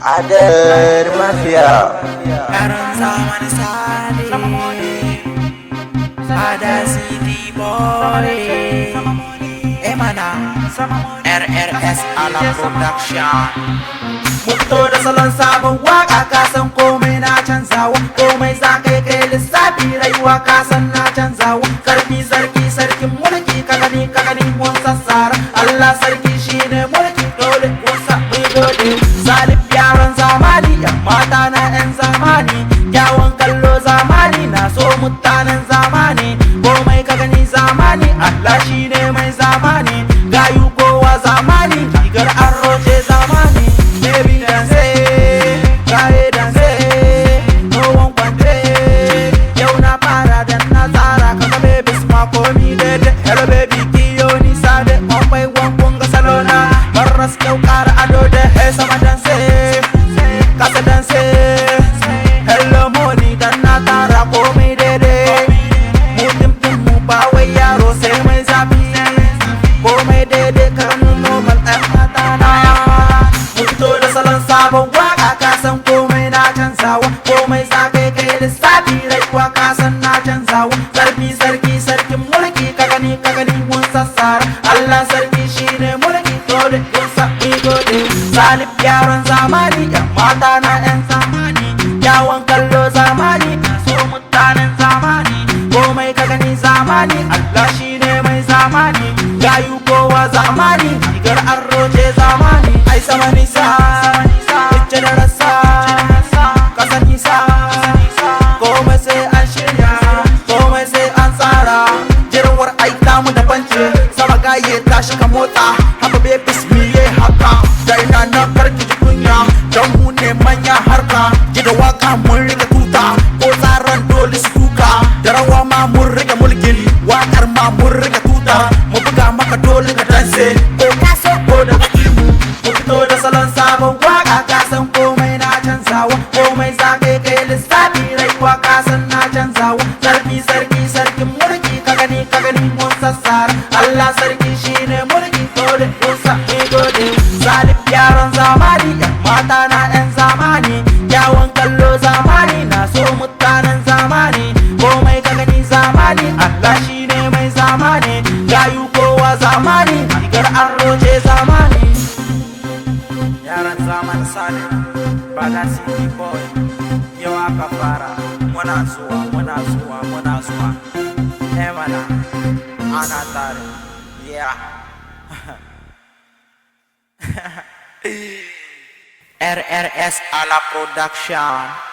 Adar Mafia. Yaran zaman Sani ada City Boy Emana RRS ala production. Muto da salon sabon waka kasan komai na canzawa, komai za kai kai lissafi rayuwa kasan na canzawa. Karfi sarki sarkin mulki kagani mun sassara, Allah sarki shine mulki dole mun sabi dole. Zalif yaran zamani yan mata na yan zamani, kyawun kallo zamani na so mutanen zamani. Komai kagani zamani Allah shine mai zamani, gayu kowa zamani rigar an roce zamani. Baby dance, gaye dance, no one kwante. Yau na fara dan na tsara kaga baby sma komi daidai. Hello baby kiyo ni sade, kwambai wankun ga salona. Maras kyau kara ado da he sama dance, kasa dance. Hello money dan na tara komai daidai. Mutum din mu ba wai yaro sai mai zafi, komai daidai karamin normal ɗan mata na. Fito da salon sabon waka kasan komai na canzawa, komai sa kai kai lissafi rayuwa kasan na canzawa. Sarki sarki sarkin mulki kagani mun sassara, Allah sarki shine mulki dole mun sabi gode. Zalif yaran zamani yan mata na yan zamani, kyawun kallo zamani na so mutanen zamani. Komai kagani zamani Allah shine mai zamani, gayu kowa zamani rigar an roce zamani. Ai sama nisa icce da rasa kasa nisa, komai sai an shirya, komai sai an tsara. Jirwar aika mu da bance sama gaye tashi ka motsa, haka bai bismiye haka da ina nan karki ji kunya don mu ne manya harka. Ji da waka mun rike tuta ko tsaron dole su kuka, da rawa ma mun rike mulkin wakar ma mun rike tuta. Mu buga maka dole ka danse ko ka so ko da mu fito da salon sabon waka kasan komai na canzawa, komai za kai kai lissafi rayuwa kasan na canzawa. Sarki sarki sarkin mulki kagani mun sassara, Allah sarki shine mulki dole mun sabi gode. Zalif yaran zamani yan mata na yan zamani, kyawun kallo zamani na so mutanen zamani. Komai kagani zamani Allah shine mai zamani, gayu kowa zamani rigar an roce zamani. Yaran zaman Sani bada City Boy yau aka fara, muna zuwa Emana ana tare yeah. RRS ala production.